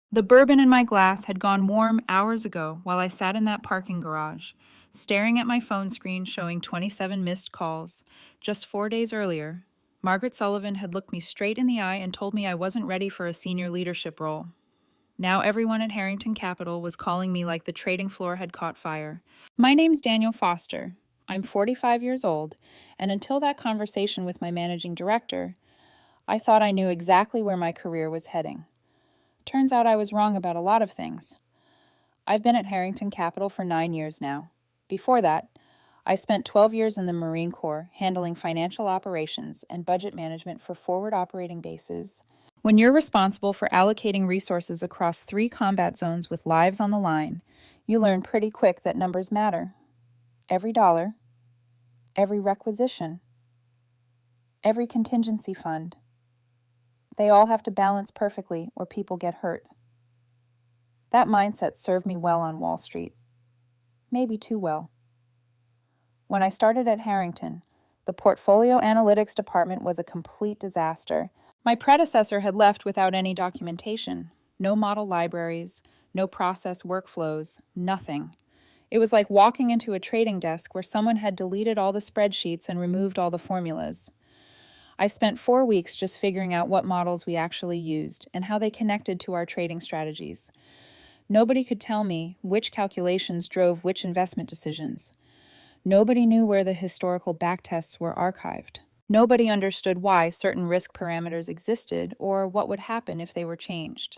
The bourbon in my glass had gone warm hours ago while I sat in that parking garage, staring at my phone screen showing 27 missed calls. Just 4 days earlier, Margaret Sullivan had looked me straight in the eye and told me I wasn't ready for a senior leadership role. Now everyone at Harrington Capital was calling me like the trading floor had caught fire. My name's Daniel Foster. I'm 45 years old, and until that conversation with my managing director, I thought I knew exactly where my career was heading. Turns out I was wrong about a lot of things. I've been at Harrington Capital for 9 years now. Before that, I spent 12 years in the Marine Corps handling financial operations and budget management for forward operating bases. When you're responsible for allocating resources across 3 combat zones with lives on the line, you learn pretty quick that numbers matter. Every dollar, every requisition, every contingency fund. They all have to balance perfectly or people get hurt. That mindset served me well on Wall Street. Maybe too well. When I started at Harrington, the portfolio analytics department was a complete disaster. My predecessor had left without any documentation. No model libraries, no process workflows, nothing. It was like walking into a trading desk where someone had deleted all the spreadsheets and removed all the formulas. I spent 4 weeks just figuring out what models we actually used and how they connected to our trading strategies. Nobody could tell me which calculations drove which investment decisions. Nobody knew where the historical backtests were archived. Nobody understood why certain risk parameters existed or what would happen if they were changed.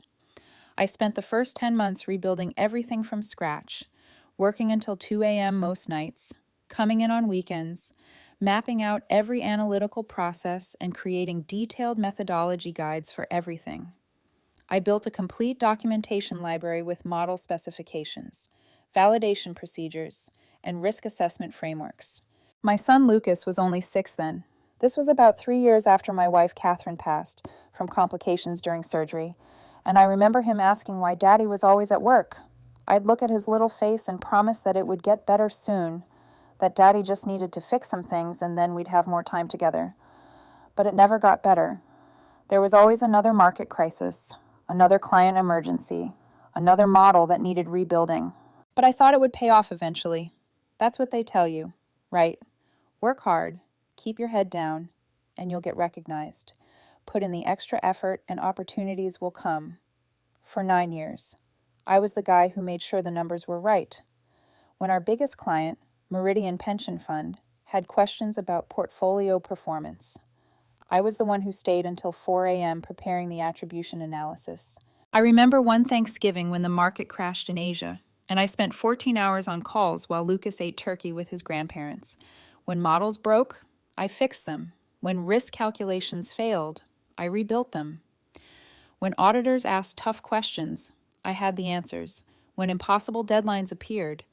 I spent the first 10 months rebuilding everything from scratch, working until 2 a.m. most nights, coming in on weekends, mapping out every analytical process and creating detailed methodology guides for everything. I built a complete documentation library with model specifications, validation procedures, and risk assessment frameworks. My son Lucas was only 6 then. This was about 3 years after my wife Catherine passed from complications during surgery, and I remember him asking why Daddy was always at work. I'd look at his little face and promise that it would get better soon, that Daddy just needed to fix some things and then we'd have more time together. But it never got better. There was always another market crisis, another client emergency, another model that needed rebuilding. But I thought it would pay off eventually. That's what they tell you, right? Work hard, keep your head down, and you'll get recognized. Put in the extra effort and opportunities will come. For 9 years, I was the guy who made sure the numbers were right. When our biggest client, Meridian Pension Fund, had questions about portfolio performance, I was the one who stayed until 4 a.m. preparing the attribution analysis. I remember one Thanksgiving when the market crashed in Asia, and I spent 14 hours on calls while Lucas ate turkey with his grandparents. When models broke, I fixed them. When risk calculations failed, I rebuilt them. When auditors asked tough questions, I had the answers. When impossible deadlines appeared,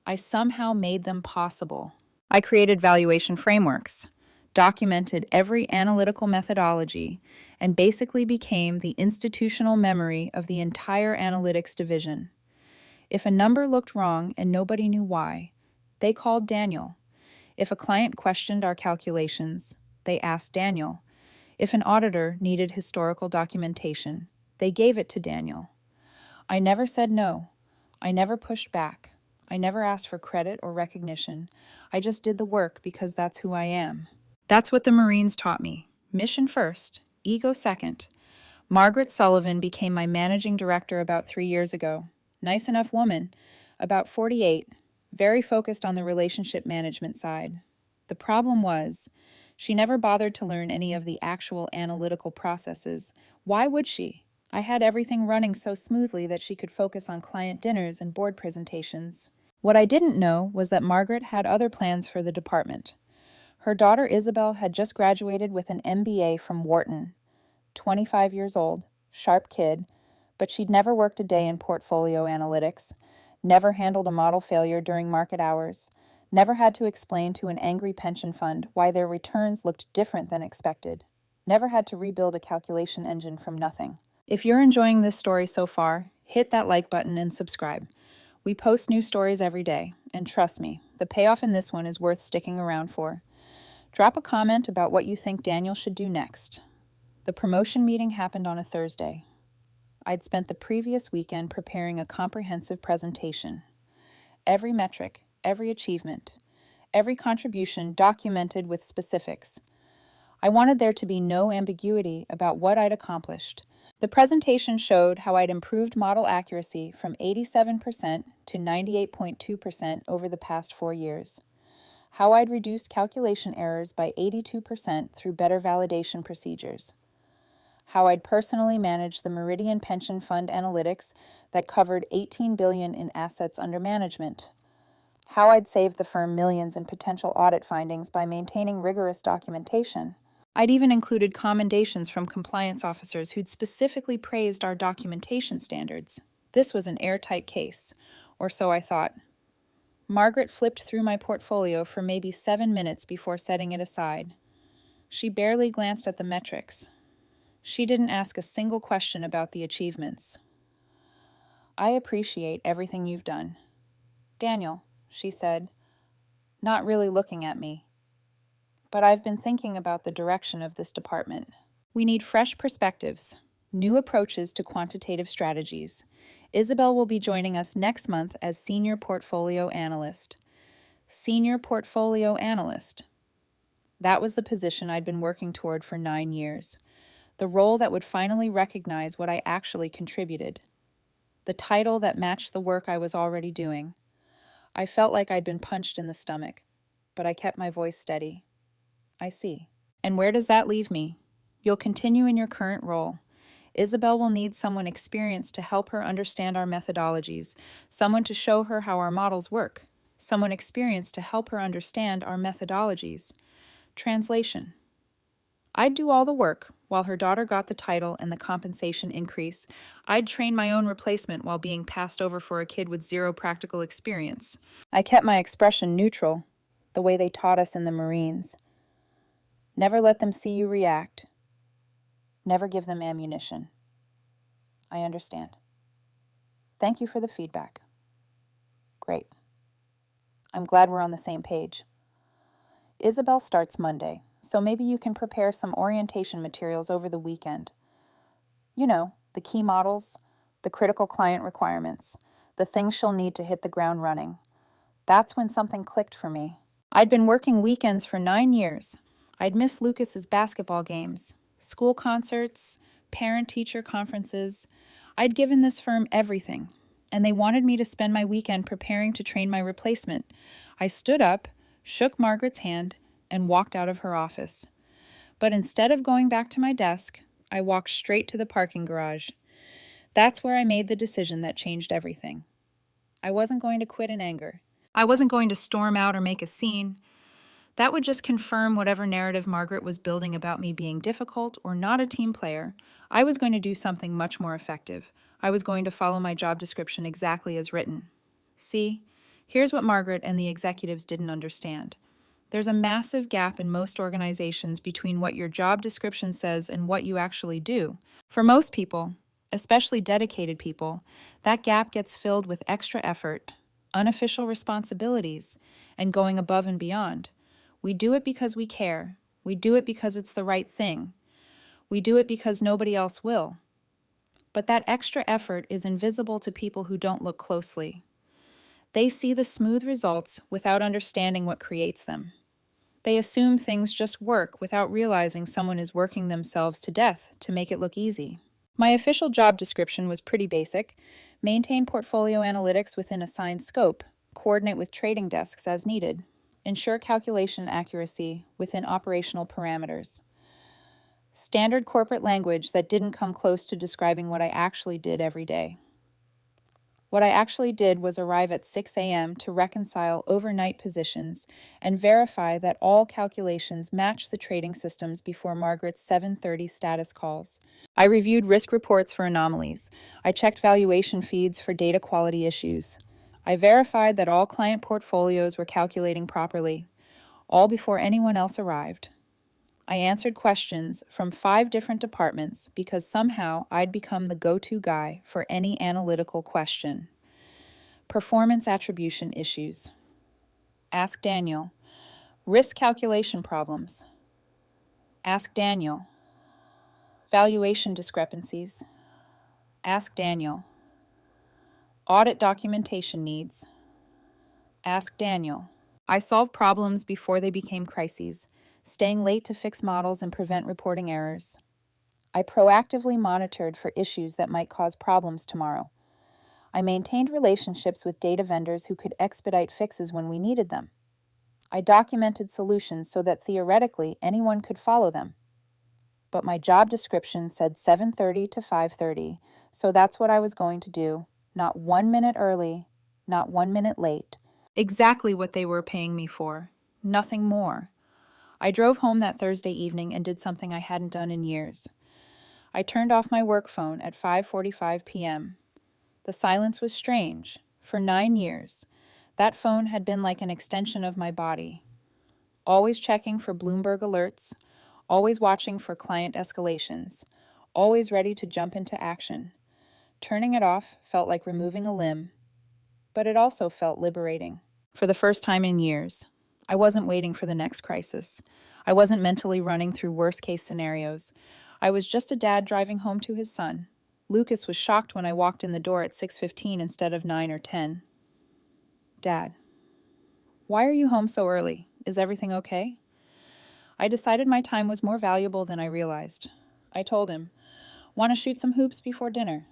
I somehow made them possible. I created valuation frameworks, documented every analytical methodology, and basically became the institutional memory of the entire analytics division. If a number looked wrong and nobody knew why, they called Daniel. If a client questioned our calculations, they asked Daniel. If an auditor needed historical documentation, they gave it to Daniel. I never said no. I never pushed back. I never asked for credit or recognition. I just did the work because that's who I am. That's what the Marines taught me. Mission first, ego second. Margaret Sullivan became my managing director about 3 years ago. Nice enough woman, about 48, very focused on the relationship management side. The problem was, she never bothered to learn any of the actual analytical processes. Why would she? I had everything running so smoothly that she could focus on client dinners and board presentations. What I didn't know was that Margaret had other plans for the department. Her daughter Isabel had just graduated with an MBA from Wharton, 25 years old, sharp kid, but she'd never worked a day in portfolio analytics, never handled a model failure during market hours, never had to explain to an angry pension fund why their returns looked different than expected, never had to rebuild a calculation engine from nothing. If you're enjoying this story so far, hit that like button and subscribe. We post new stories every day, and trust me, the payoff in this one is worth sticking around for. Drop a comment about what you think Daniel should do next. The promotion meeting happened on a Thursday. I'd spent the previous weekend preparing a comprehensive presentation. Every metric, every achievement, every contribution documented with specifics. I wanted there to be no ambiguity about what I'd accomplished. The presentation showed how I'd improved model accuracy from 87% to 98.2% over the past 4 years. How I'd reduced calculation errors by 82% through better validation procedures. How I'd personally managed the Meridian Pension Fund analytics that covered $18 billion in assets under management. How I'd saved the firm millions in potential audit findings by maintaining rigorous documentation. I'd even included commendations from compliance officers who'd specifically praised our documentation standards. This was an airtight case, or so I thought. Margaret flipped through my portfolio for maybe 7 minutes before setting it aside. She barely glanced at the metrics. She didn't ask a single question about the achievements. "I appreciate everything you've done." "Daniel," she said, not really looking at me. "But I've been thinking about the direction of this department. We need fresh perspectives, new approaches to quantitative strategies. Isabel will be joining us next month as Senior Portfolio Analyst." Senior Portfolio Analyst. That was the position I'd been working toward for 9 years. The role that would finally recognize what I actually contributed. The title that matched the work I was already doing. I felt like I'd been punched in the stomach, but I kept my voice steady. "I see." "And where does that leave me?" "You'll continue in your current role. Isabel will need someone experienced to help her understand our methodologies, someone to show her how our models work, someone experienced to help her understand our methodologies." Translation. I'd do all the work, while her daughter got the title and the compensation increase. I'd train my own replacement while being passed over for a kid with zero practical experience. I kept my expression neutral, the way they taught us in the Marines. Never let them see you react. Never give them ammunition. "I understand. Thank you for the feedback." "Great. I'm glad we're on the same page. Isabel starts Monday, so maybe you can prepare some orientation materials over the weekend. You know, the key models, the critical client requirements, the things she'll need to hit the ground running." That's when something clicked for me. I'd been working weekends for 9 years. I'd missed Lucas's basketball games, school concerts, parent-teacher conferences. I'd given this firm everything, and they wanted me to spend my weekend preparing to train my replacement. I stood up, shook Margaret's hand, and walked out of her office. But instead of going back to my desk, I walked straight to the parking garage. That's where I made the decision that changed everything. I wasn't going to quit in anger. I wasn't going to storm out or make a scene. That would just confirm whatever narrative Margaret was building about me being difficult or not a team player. I was going to do something much more effective. I was going to follow my job description exactly as written. See, here's what Margaret and the executives didn't understand. There's a massive gap in most organizations between what your job description says and what you actually do. For most people, especially dedicated people, that gap gets filled with extra effort, unofficial responsibilities, and going above and beyond. We do it because we care. We do it because it's the right thing. We do it because nobody else will. But that extra effort is invisible to people who don't look closely. They see the smooth results without understanding what creates them. They assume things just work without realizing someone is working themselves to death to make it look easy. My official job description was pretty basic. Maintain portfolio analytics within assigned scope, coordinate with trading desks as needed, ensure calculation accuracy within operational parameters. Standard corporate language that didn't come close to describing what I actually did every day. What I actually did was arrive at 6 a.m. to reconcile overnight positions and verify that all calculations matched the trading systems before Margaret's 7:30 status calls. I reviewed risk reports for anomalies. I checked valuation feeds for data quality issues. I verified that all client portfolios were calculating properly, all before anyone else arrived. I answered questions from 5 different departments because somehow I'd become the go-to guy for any analytical question. Performance attribution issues. Ask Daniel. Risk calculation problems. Ask Daniel. Valuation discrepancies. Ask Daniel. Audit documentation needs. Ask Daniel. I solve problems before they became crises, staying late to fix models and prevent reporting errors. I proactively monitored for issues that might cause problems tomorrow. I maintained relationships with data vendors who could expedite fixes when we needed them. I documented solutions so that theoretically anyone could follow them. But my job description said 7:30 to 5:30, so that's what I was going to do. Not 1 minute early, not 1 minute late. Exactly what they were paying me for. Nothing more. I drove home that Thursday evening and did something I hadn't done in years. I turned off my work phone at 5:45 p.m. The silence was strange. For 9 years, that phone had been like an extension of my body. Always checking for Bloomberg alerts, always watching for client escalations, always ready to jump into action. Turning it off felt like removing a limb, but it also felt liberating. For the first time in years, I wasn't waiting for the next crisis. I wasn't mentally running through worst-case scenarios. I was just a dad driving home to his son. Lucas was shocked when I walked in the door at 6:15 instead of 9 or 10. Dad, why are you home so early? Is everything okay? I decided my time was more valuable than I realized. I told him, "Want to shoot some hoops before dinner?"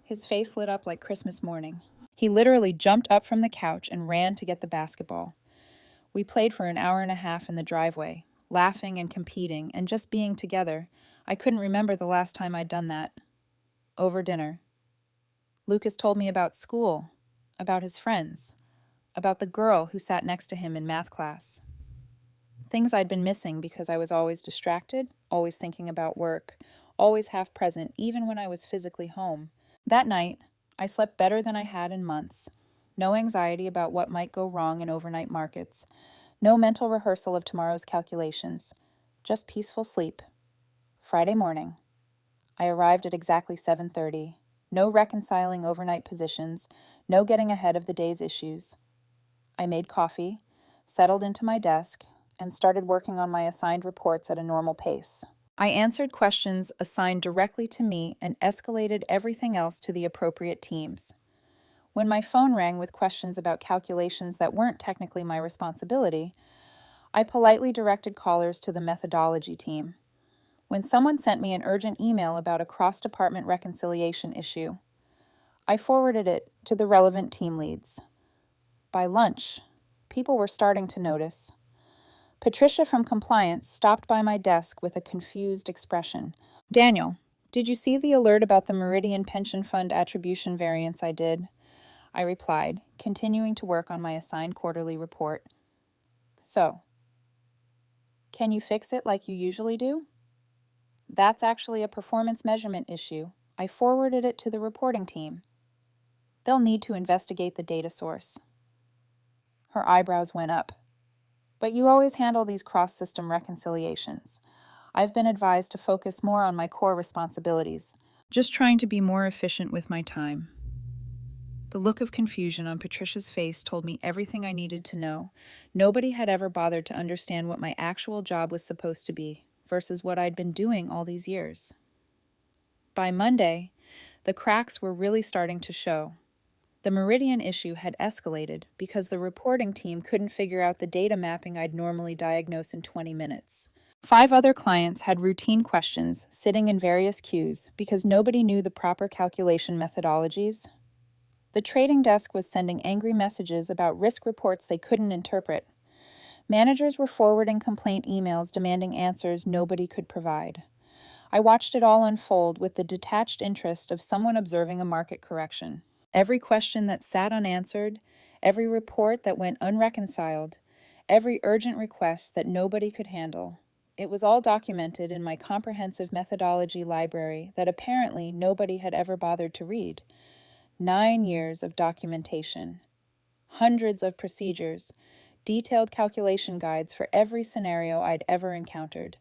His face lit up like Christmas morning. He literally jumped up from the couch and ran to get the basketball. We played for an hour and a half in the driveway, laughing and competing and just being together. I couldn't remember the last time I'd done that. Over dinner, Lucas told me about school, about his friends, about the girl who sat next to him in math class. Things I'd been missing because I was always distracted, always thinking about work, always half present, even when I was physically home. That night, I slept better than I had in months. No anxiety about what might go wrong in overnight markets. No mental rehearsal of tomorrow's calculations. Just peaceful sleep. Friday morning. I arrived at exactly 7:30. No reconciling overnight positions. No getting ahead of the day's issues. I made coffee, settled into my desk, and started working on my assigned reports at a normal pace. I answered questions assigned directly to me and escalated everything else to the appropriate teams. When my phone rang with questions about calculations that weren't technically my responsibility, I politely directed callers to the methodology team. When someone sent me an urgent email about a cross-department reconciliation issue, I forwarded it to the relevant team leads. By lunch, people were starting to notice. Patricia from compliance stopped by my desk with a confused expression. "Daniel, did you see the alert about the Meridian Pension Fund attribution variance I did?" I replied, continuing to work on my assigned quarterly report. "So, can you fix it like you usually do?" "That's actually a performance measurement issue. I forwarded it to the reporting team. They'll need to investigate the data source." Her eyebrows went up. "But you always handle these cross-system reconciliations. I've been advised to focus more on my core responsibilities. Just trying to be more efficient with my time." The look of confusion on Patricia's face told me everything I needed to know. Nobody had ever bothered to understand what my actual job was supposed to be versus what I'd been doing all these years. By Monday, the cracks were really starting to show. The Meridian issue had escalated because the reporting team couldn't figure out the data mapping I'd normally diagnose in 20 minutes. 5 other clients had routine questions sitting in various queues because nobody knew the proper calculation methodologies. The trading desk was sending angry messages about risk reports they couldn't interpret. Managers were forwarding complaint emails demanding answers nobody could provide. I watched it all unfold with the detached interest of someone observing a market correction. Every question that sat unanswered, every report that went unreconciled, every urgent request that nobody could handle. It was all documented in my comprehensive methodology library that apparently nobody had ever bothered to read. 9 years of documentation, hundreds of procedures, detailed calculation guides for every scenario I'd ever encountered,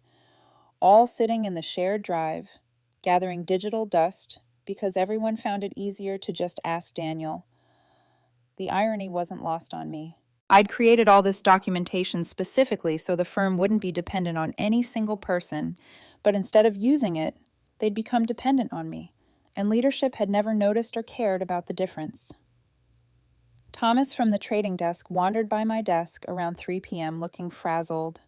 all sitting in the shared drive, gathering digital dust because everyone found it easier to just ask Daniel. The irony wasn't lost on me. I'd created all this documentation specifically so the firm wouldn't be dependent on any single person, but instead of using it, they'd become dependent on me. and leadership had never noticed or cared about the difference. Thomas from the trading desk wandered by my desk around 3 p.m. looking frazzled.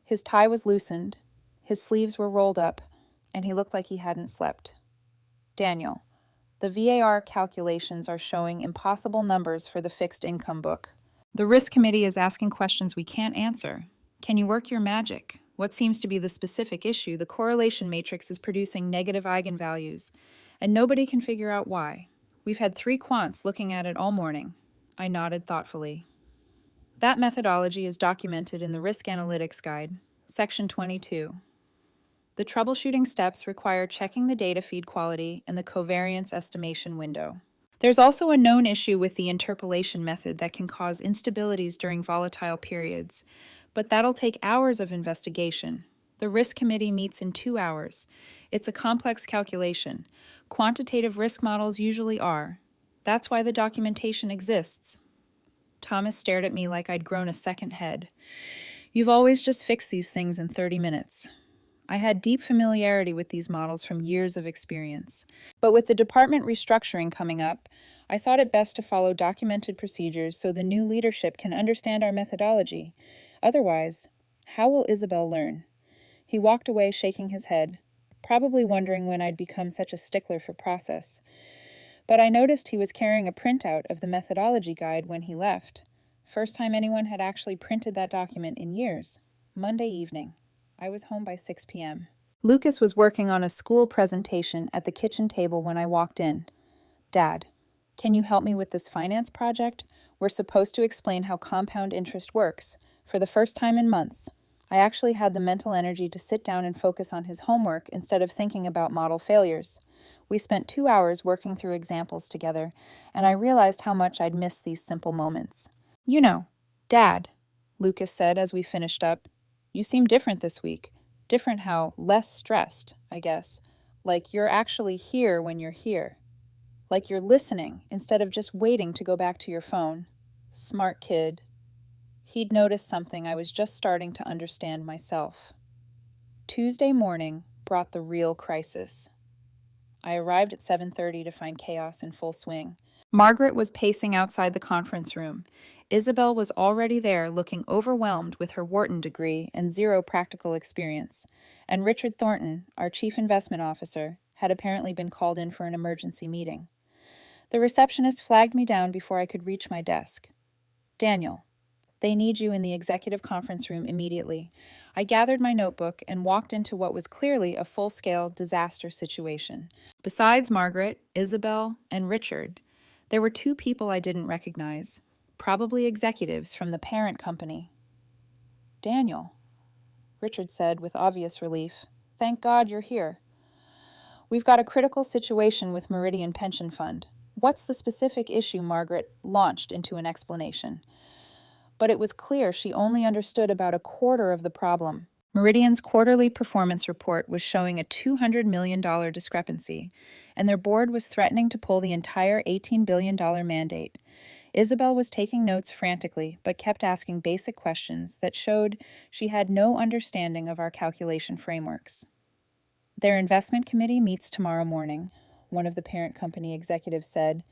His tie was loosened, his sleeves were rolled up, and he looked like he hadn't slept. Daniel, the VAR calculations are showing impossible numbers for the fixed income book. The risk committee is asking questions we can't answer. Can you work your magic? What seems to be the specific issue? The correlation matrix is producing negative eigenvalues, and nobody can figure out why. We've had 3 quants looking at it all morning. I nodded thoughtfully. That methodology is documented in the Risk Analytics Guide, Section 22. The troubleshooting steps require checking the data feed quality and the covariance estimation window. There's also a known issue with the interpolation method that can cause instabilities during volatile periods, but that'll take hours of investigation. The risk committee meets in 2 hours. It's a complex calculation. Quantitative risk models usually are. That's why the documentation exists. Thomas stared at me like I'd grown a second head. You've always just fixed these things in 30 minutes. I had deep familiarity with these models from years of experience. But with the department restructuring coming up, I thought it best to follow documented procedures so the new leadership can understand our methodology. Otherwise, how will Isabel learn? He walked away shaking his head, probably wondering when I'd become such a stickler for process. But I noticed he was carrying a printout of the methodology guide when he left. First time anyone had actually printed that document in years. Monday evening. I was home by 6 p.m. Lucas was working on a school presentation at the kitchen table when I walked in. Dad, can you help me with this finance project? We're supposed to explain how compound interest works. For the first time in months, I actually had the mental energy to sit down and focus on his homework instead of thinking about model failures. We spent 2 hours working through examples together, and I realized how much I'd missed these simple moments. You know, Dad, Lucas said as we finished up, you seem different this week. Different how less stressed, I guess. Like you're actually here when you're here. Like you're listening instead of just waiting to go back to your phone. Smart kid. He'd noticed something I was just starting to understand myself. Tuesday morning brought the real crisis. I arrived at 7:30 to find chaos in full swing. Margaret was pacing outside the conference room. Isabel was already there, looking overwhelmed with her Wharton degree and 0 practical experience. And Richard Thornton, our chief investment officer, had apparently been called in for an emergency meeting. The receptionist flagged me down before I could reach my desk. Daniel, they need you in the executive conference room immediately. I gathered my notebook and walked into what was clearly a full-scale disaster situation. Besides Margaret, Isabel, and Richard, there were 2 people I didn't recognize, probably executives from the parent company. Daniel, Richard said with obvious relief, thank God you're here. We've got a critical situation with Meridian Pension Fund. What's the specific issue? Margaret launched into an explanation. But it was clear she only understood about a quarter of the problem. Meridian's quarterly performance report was showing a $200 million discrepancy, and their board was threatening to pull the entire $18 billion mandate. Isabel was taking notes frantically, but kept asking basic questions that showed she had no understanding of our calculation frameworks. Their investment committee meets tomorrow morning, one of the parent company executives said.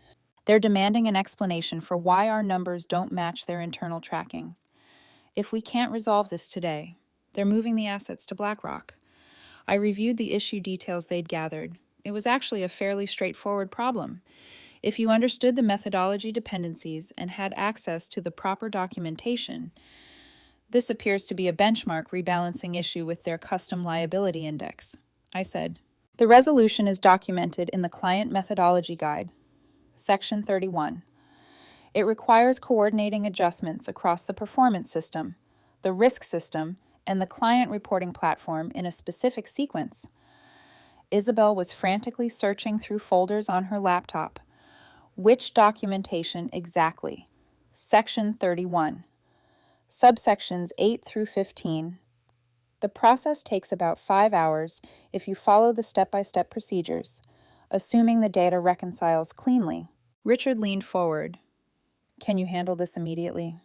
They're demanding an explanation for why our numbers don't match their internal tracking. If we can't resolve this today, they're moving the assets to BlackRock. I reviewed the issue details they'd gathered. It was actually a fairly straightforward problem. If you understood the methodology dependencies and had access to the proper documentation, this appears to be a benchmark rebalancing issue with their custom liability index, I said. The resolution is documented in the Client Methodology Guide, Section 31. It requires coordinating adjustments across the performance system, the risk system, and the client reporting platform in a specific sequence. Isabel was frantically searching through folders on her laptop. Which documentation exactly? Section 31. Subsections 8 through 15. The process takes about 5 hours if you follow the step-by-step procedures, assuming the data reconciles cleanly. Richard leaned forward. Can you handle this immediately?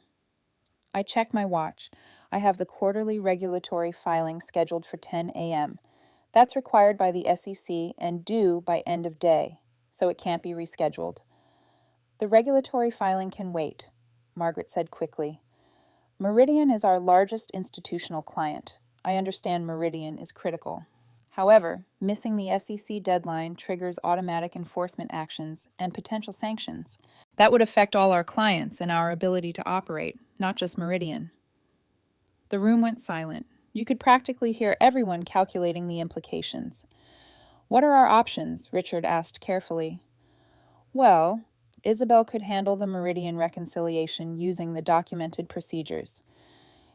I checked my watch. I have the quarterly regulatory filing scheduled for 10 a.m. That's required by the SEC and due by end of day, so it can't be rescheduled. The regulatory filing can wait, Margaret said quickly. Meridian is our largest institutional client. I understand Meridian is critical. However, missing the SEC deadline triggers automatic enforcement actions and potential sanctions. That would affect all our clients and our ability to operate, not just Meridian. The room went silent. You could practically hear everyone calculating the implications. What are our options? Richard asked carefully. Well, Isabel could handle the Meridian reconciliation using the documented procedures.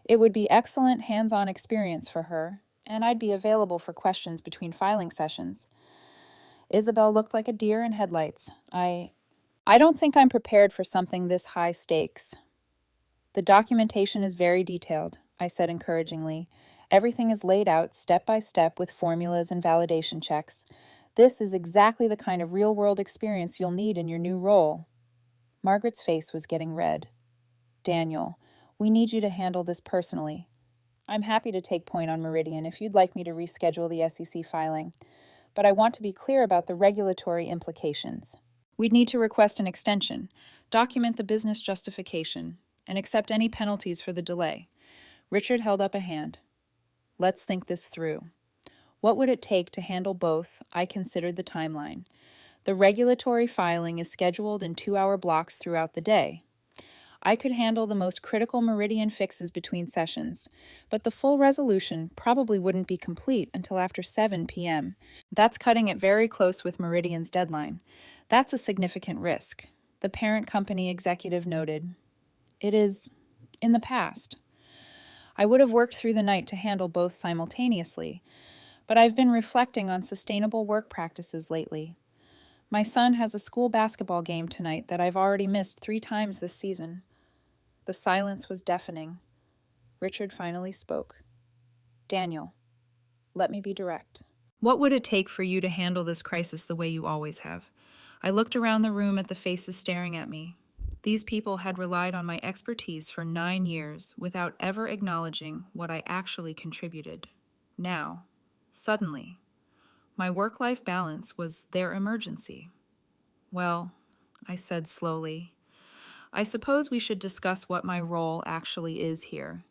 It would be excellent hands-on experience for her, and I'd be available for questions between filing sessions. Isabel looked like a deer in headlights. I don't think I'm prepared for something this high stakes. The documentation is very detailed, I said encouragingly. Everything is laid out step by step with formulas and validation checks. This is exactly the kind of real-world experience you'll need in your new role. Margaret's face was getting red. Daniel, we need you to handle this personally. I'm happy to take point on Meridian if you'd like me to reschedule the SEC filing, but I want to be clear about the regulatory implications. We'd need to request an extension, document the business justification, and accept any penalties for the delay. Richard held up a hand. Let's think this through. What would it take to handle both? I considered the timeline. The regulatory filing is scheduled in 2-hour blocks throughout the day. I could handle the most critical Meridian fixes between sessions, but the full resolution probably wouldn't be complete until after 7 p.m. That's cutting it very close with Meridian's deadline. That's a significant risk, the parent company executive noted. It is in the past. I would have worked through the night to handle both simultaneously, but I've been reflecting on sustainable work practices lately. My son has a school basketball game tonight that I've already missed 3 times this season. The silence was deafening. Richard finally spoke. Daniel, let me be direct. What would it take for you to handle this crisis the way you always have? I looked around the room at the faces staring at me. These people had relied on my expertise for 9 years without ever acknowledging what I actually contributed. Now, suddenly, my work-life balance was their emergency. Well, I said slowly, I suppose we should discuss what my role actually is here.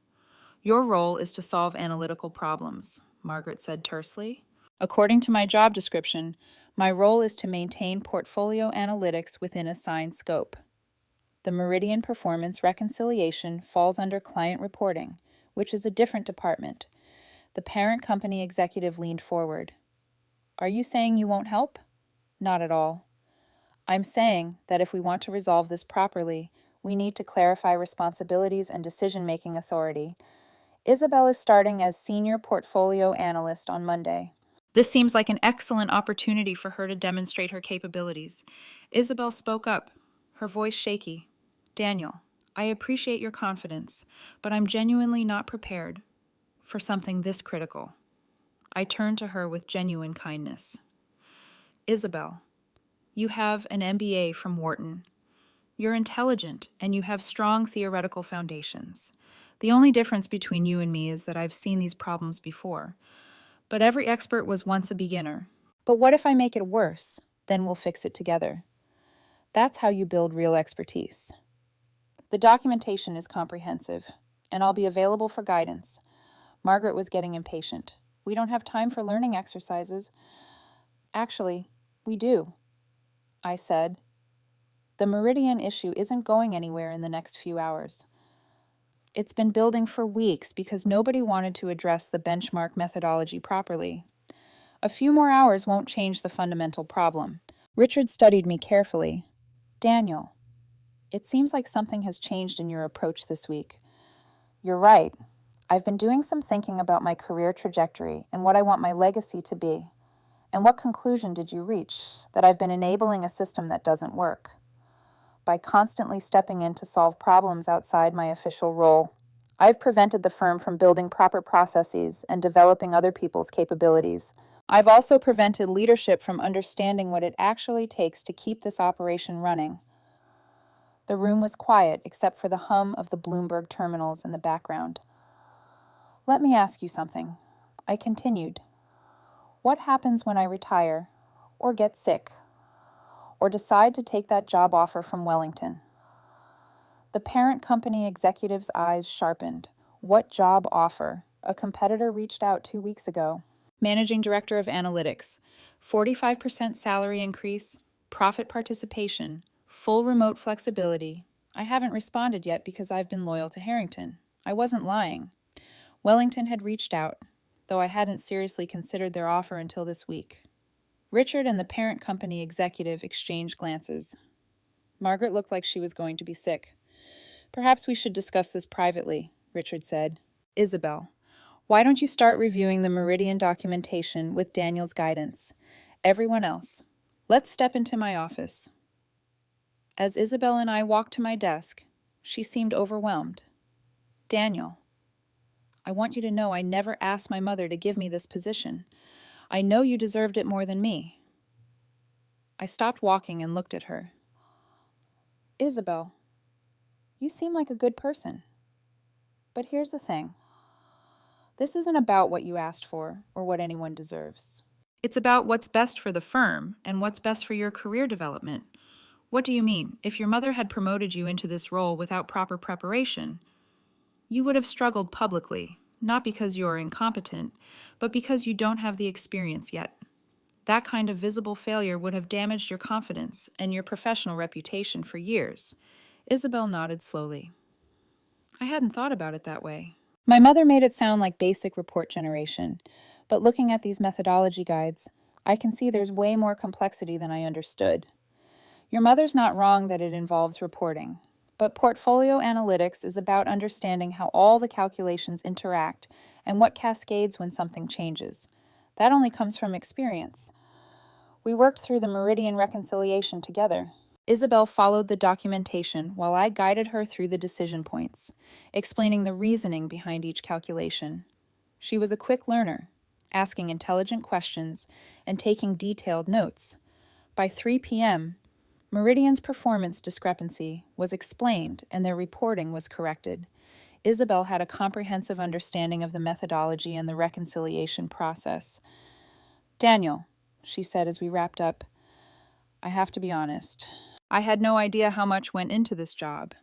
Your role is to solve analytical problems, Margaret said tersely. According to my job description, my role is to maintain portfolio analytics within assigned scope. The Meridian Performance Reconciliation falls under client reporting, which is a different department. The parent company executive leaned forward. Are you saying you won't help? Not at all. I'm saying that if we want to resolve this properly, we need to clarify responsibilities and decision-making authority. Isabel is starting as Senior Portfolio Analyst on Monday. This seems like an excellent opportunity for her to demonstrate her capabilities. Isabel spoke up, her voice shaky. Daniel, I appreciate your confidence, but I'm genuinely not prepared for something this critical. I turned to her with genuine kindness. Isabel, you have an MBA from Wharton. You're intelligent, and you have strong theoretical foundations. The only difference between you and me is that I've seen these problems before. But every expert was once a beginner. But what if I make it worse? Then we'll fix it together. That's how you build real expertise. The documentation is comprehensive, and I'll be available for guidance. Margaret was getting impatient. We don't have time for learning exercises. Actually, we do, I said. The Meridian issue isn't going anywhere in the next few hours. It's been building for weeks because nobody wanted to address the benchmark methodology properly. A few more hours won't change the fundamental problem. Richard studied me carefully. Daniel, it seems like something has changed in your approach this week. You're right. I've been doing some thinking about my career trajectory and what I want my legacy to be. And what conclusion did you reach? That I've been enabling a system that doesn't work. By constantly stepping in to solve problems outside my official role, I've prevented the firm from building proper processes and developing other people's capabilities. I've also prevented leadership from understanding what it actually takes to keep this operation running. The room was quiet except for the hum of the Bloomberg terminals in the background. Let me ask you something. I continued. What happens when I retire, or get sick, or decide to take that job offer from Wellington? The parent company executive's eyes sharpened. What job offer? A competitor reached out 2 weeks ago. Managing Director of Analytics, 45% salary increase, profit participation, full remote flexibility. I haven't responded yet because I've been loyal to Harrington. I wasn't lying. Wellington had reached out, though I hadn't seriously considered their offer until this week. Richard and the parent company executive exchanged glances. Margaret looked like she was going to be sick. Perhaps we should discuss this privately, Richard said. Isabel, why don't you start reviewing the Meridian documentation with Daniel's guidance? Everyone else, let's step into my office. As Isabel and I walked to my desk, she seemed overwhelmed. Daniel, I want you to know I never asked my mother to give me this position. I know you deserved it more than me. I stopped walking and looked at her. Isabel, you seem like a good person. But here's the thing. This isn't about what you asked for or what anyone deserves. It's about what's best for the firm and what's best for your career development. What do you mean? If your mother had promoted you into this role without proper preparation, you would have struggled publicly, not because you're incompetent, but because you don't have the experience yet. That kind of visible failure would have damaged your confidence and your professional reputation for years. Isabel nodded slowly. I hadn't thought about it that way. My mother made it sound like basic report generation, but looking at these methodology guides, I can see there's way more complexity than I understood. Your mother's not wrong that it involves reporting, but portfolio analytics is about understanding how all the calculations interact and what cascades when something changes. That only comes from experience. We worked through the Meridian reconciliation together. Isabel followed the documentation while I guided her through the decision points, explaining the reasoning behind each calculation. She was a quick learner, asking intelligent questions and taking detailed notes. By 3 p.m., Meridian's performance discrepancy was explained and their reporting was corrected. Isabel had a comprehensive understanding of the methodology and the reconciliation process. Daniel, she said as we wrapped up, I have to be honest. I had no idea how much went into this job.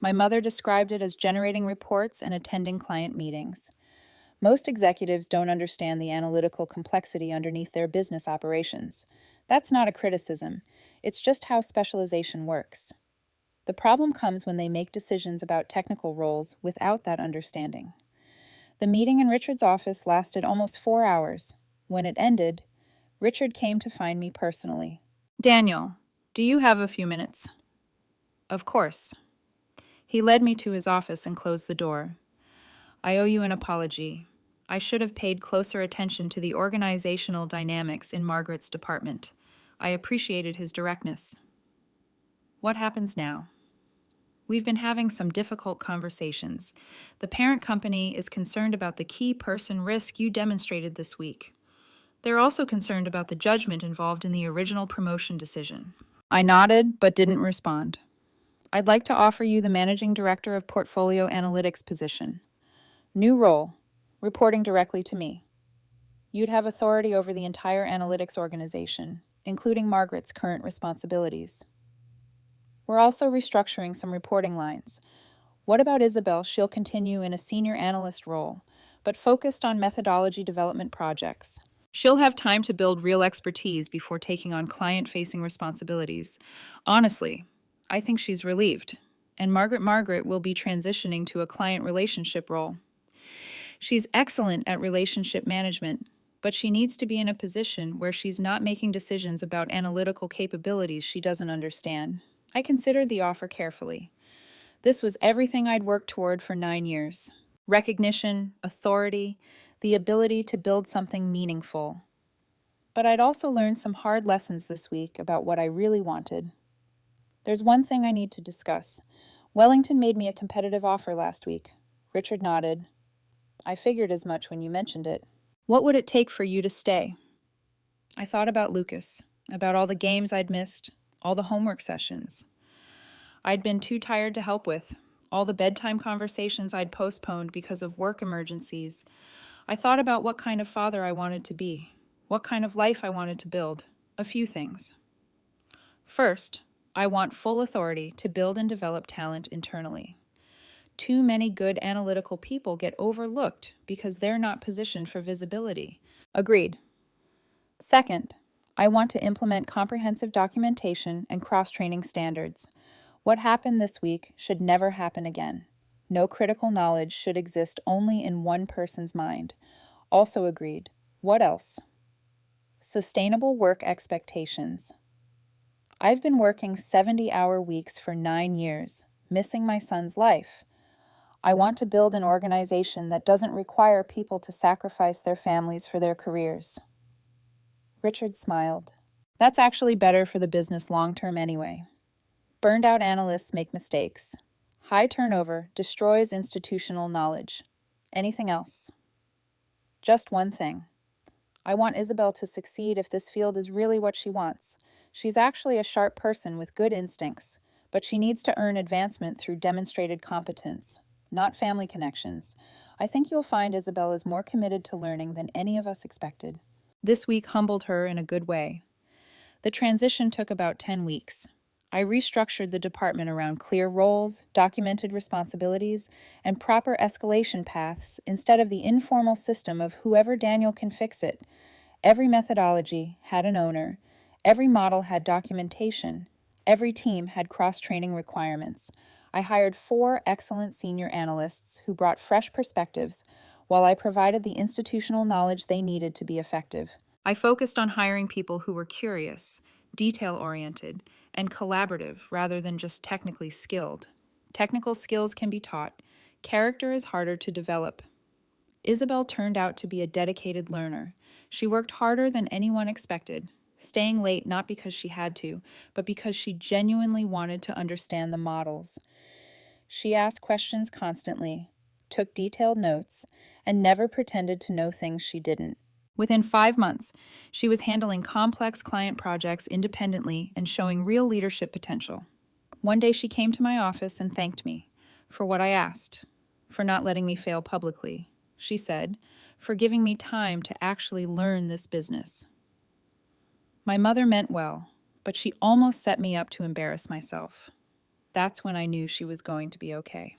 My mother described it as generating reports and attending client meetings. Most executives don't understand the analytical complexity underneath their business operations. That's not a criticism. It's just how specialization works. The problem comes when they make decisions about technical roles without that understanding. The meeting in Richard's office lasted almost 4 hours. When it ended, Richard came to find me personally. Daniel, do you have a few minutes? Of course. He led me to his office and closed the door. I owe you an apology. I should have paid closer attention to the organizational dynamics in Margaret's department. I appreciated his directness. What happens now? We've been having some difficult conversations. The parent company is concerned about the key person risk you demonstrated this week. They're also concerned about the judgment involved in the original promotion decision. I nodded, but didn't respond. I'd like to offer you the Managing Director of Portfolio Analytics position. New role, reporting directly to me. You'd have authority over the entire analytics organization, including Margaret's current responsibilities. We're also restructuring some reporting lines. What about Isabel? She'll continue in a senior analyst role, but focused on methodology development projects. She'll have time to build real expertise before taking on client-facing responsibilities. Honestly, I think she's relieved, and Margaret will be transitioning to a client relationship role. She's excellent at relationship management, but she needs to be in a position where she's not making decisions about analytical capabilities she doesn't understand. I considered the offer carefully. This was everything I'd worked toward for 9 years. Recognition, authority, the ability to build something meaningful. But I'd also learned some hard lessons this week about what I really wanted. There's one thing I need to discuss. Wellington made me a competitive offer last week. Richard nodded. I figured as much when you mentioned it. What would it take for you to stay? I thought about Lucas, about all the games I'd missed, all the homework sessions I'd been too tired to help with, all the bedtime conversations I'd postponed because of work emergencies. I thought about what kind of father I wanted to be, what kind of life I wanted to build. A few things. First, I want full authority to build and develop talent internally. Too many good analytical people get overlooked because they're not positioned for visibility. Agreed. Second, I want to implement comprehensive documentation and cross-training standards. What happened this week should never happen again. No critical knowledge should exist only in one person's mind. Also agreed. What else? Sustainable work expectations. I've been working 70-hour weeks for 9 years, missing my son's life. I want to build an organization that doesn't require people to sacrifice their families for their careers. Richard smiled. That's actually better for the business long-term anyway. Burned-out analysts make mistakes. High turnover destroys institutional knowledge. Anything else? Just one thing. I want Isabel to succeed if this field is really what she wants. She's actually a sharp person with good instincts, but she needs to earn advancement through demonstrated competence, not family connections. I think you'll find Isabel is more committed to learning than any of us expected. This week humbled her in a good way. The transition took about 10 weeks. I restructured the department around clear roles, documented responsibilities, and proper escalation paths instead of the informal system of whoever Daniel can fix it. Every methodology had an owner. Every model had documentation. Every team had cross-training requirements. I hired 4 excellent senior analysts who brought fresh perspectives while I provided the institutional knowledge they needed to be effective. I focused on hiring people who were curious, detail-oriented, and collaborative rather than just technically skilled. Technical skills can be taught. Character is harder to develop. Isabel turned out to be a dedicated learner. She worked harder than anyone expected, staying late not because she had to, but because she genuinely wanted to understand the models. She asked questions constantly, took detailed notes, and never pretended to know things she didn't. Within 5 months, she was handling complex client projects independently and showing real leadership potential. One day she came to my office and thanked me for what I asked, for not letting me fail publicly. She said, for giving me time to actually learn this business. My mother meant well, but she almost set me up to embarrass myself. That's when I knew she was going to be okay.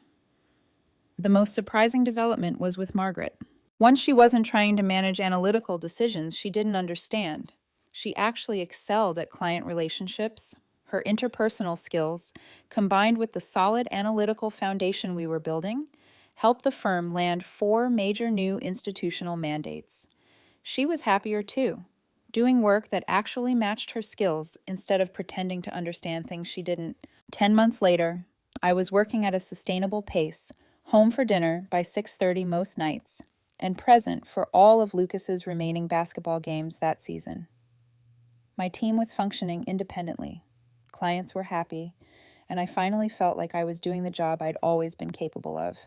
The most surprising development was with Margaret. Once she wasn't trying to manage analytical decisions she didn't understand. She actually excelled at client relationships. Her interpersonal skills, combined with the solid analytical foundation we were building, helped the firm land 4 major new institutional mandates. She was happier too, doing work that actually matched her skills instead of pretending to understand things she didn't. 10 months later, I was working at a sustainable pace, home for dinner by 6:30 most nights, and present for all of Lucas's remaining basketball games that season. My team was functioning independently. Clients were happy, and I finally felt like I was doing the job I'd always been capable of.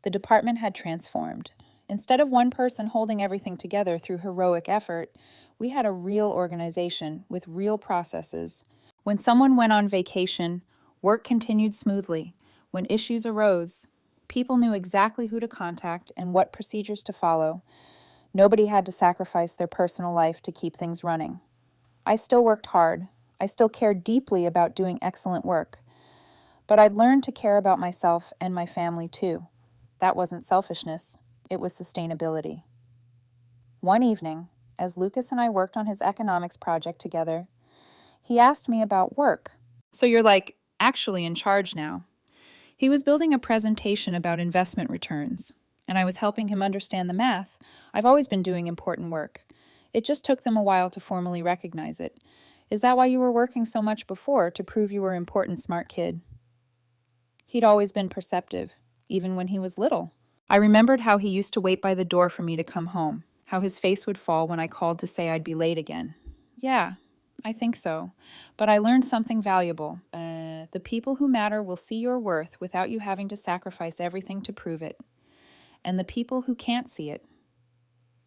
The department had transformed. Instead of one person holding everything together through heroic effort, we had a real organization with real processes. When someone went on vacation, work continued smoothly. When issues arose, people knew exactly who to contact and what procedures to follow. Nobody had to sacrifice their personal life to keep things running. I still worked hard. I still cared deeply about doing excellent work. But I'd learned to care about myself and my family too. That wasn't selfishness. It was sustainability. One evening, as Lucas and I worked on his economics project together, he asked me about work. So you're actually in charge now. He was building a presentation about investment returns, and I was helping him understand the math. I've always been doing important work. It just took them a while to formally recognize it. Is that why you were working so much before, to prove you were an important, smart kid? He'd always been perceptive, even when he was little. I remembered how he used to wait by the door for me to come home, how his face would fall when I called to say I'd be late again. Yeah, I think so. But I learned something valuable. The people who matter will see your worth without you having to sacrifice everything to prove it. And the people who can't see it,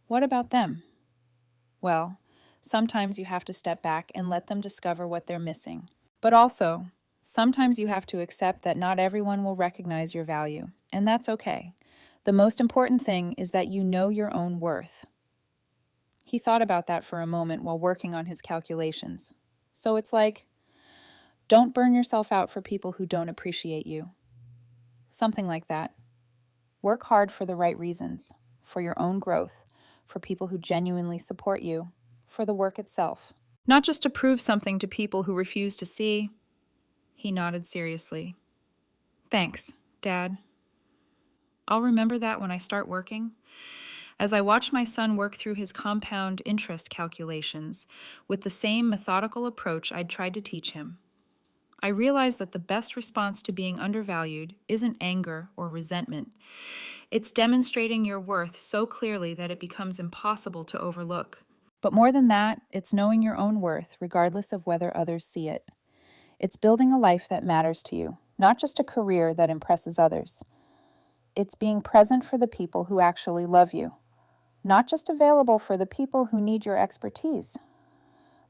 what about them? Well, sometimes you have to step back and let them discover what they're missing. But also, sometimes you have to accept that not everyone will recognize your value, and that's okay. The most important thing is that you know your own worth. He thought about that for a moment while working on his calculations. So it's like, don't burn yourself out for people who don't appreciate you. Something like that. Work hard for the right reasons, for your own growth, for people who genuinely support you, for the work itself. Not just to prove something to people who refuse to see. He nodded seriously. Thanks, Dad. I'll remember that when I start working. As I watched my son work through his compound interest calculations with the same methodical approach I'd tried to teach him, I realized that the best response to being undervalued isn't anger or resentment. It's demonstrating your worth so clearly that it becomes impossible to overlook. But more than that, it's knowing your own worth, regardless of whether others see it. It's building a life that matters to you, not just a career that impresses others. It's being present for the people who actually love you, not just available for the people who need your expertise.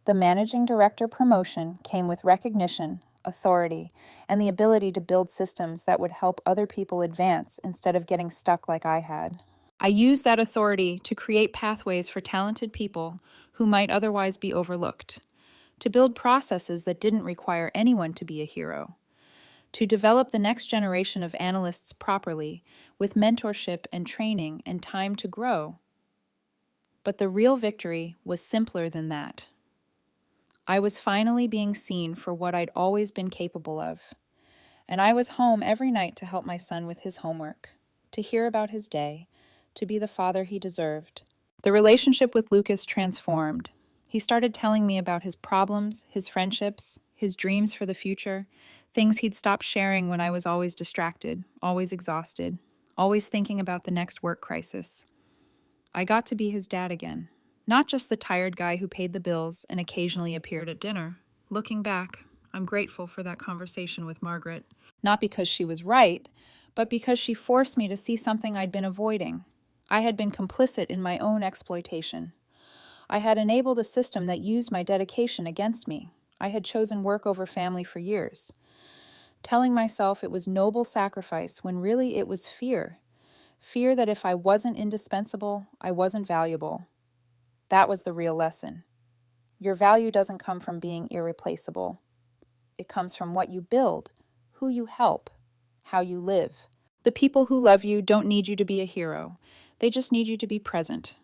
The managing director promotion came with recognition, authority, and the ability to build systems that would help other people advance instead of getting stuck like I had. I used that authority to create pathways for talented people who might otherwise be overlooked, to build processes that didn't require anyone to be a hero, to develop the next generation of analysts properly, with mentorship and training and time to grow. But the real victory was simpler than that. I was finally being seen for what I'd always been capable of, and I was home every night to help my son with his homework, to hear about his day, to be the father he deserved. The relationship with Lucas transformed. He started telling me about his problems, his friendships, his dreams for the future, things he'd stopped sharing when I was always distracted, always exhausted, always thinking about the next work crisis. I got to be his dad again, not just the tired guy who paid the bills and occasionally appeared at dinner. Looking back, I'm grateful for that conversation with Margaret, not because she was right, but because she forced me to see something I'd been avoiding. I had been complicit in my own exploitation. I had enabled a system that used my dedication against me. I had chosen work over family for years, telling myself it was noble sacrifice when really it was fear. Fear that if I wasn't indispensable, I wasn't valuable. That was the real lesson. Your value doesn't come from being irreplaceable. It comes from what you build, who you help, how you live. The people who love you don't need you to be a hero. They just need you to be present.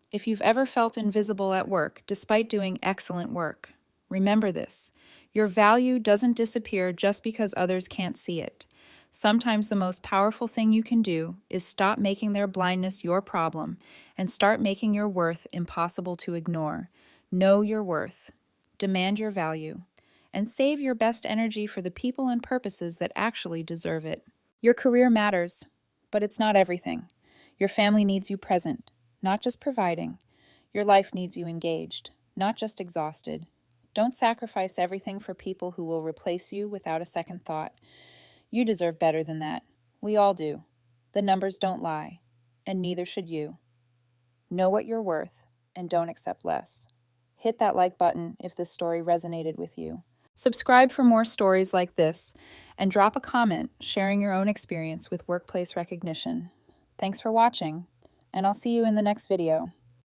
If you've ever felt invisible at work, despite doing excellent work, remember this. Your value doesn't disappear just because others can't see it. Sometimes the most powerful thing you can do is stop making their blindness your problem and start making your worth impossible to ignore. Know your worth, demand your value, and save your best energy for the people and purposes that actually deserve it. Your career matters, but it's not everything. Your family needs you present, not just providing. Your life needs you engaged, not just exhausted. Don't sacrifice everything for people who will replace you without a second thought. You deserve better than that. We all do. The numbers don't lie, and neither should you. Know what you're worth, and don't accept less. Hit that like button if this story resonated with you. Subscribe for more stories like this, and drop a comment sharing your own experience with workplace recognition. Thanks for watching, and I'll see you in the next video.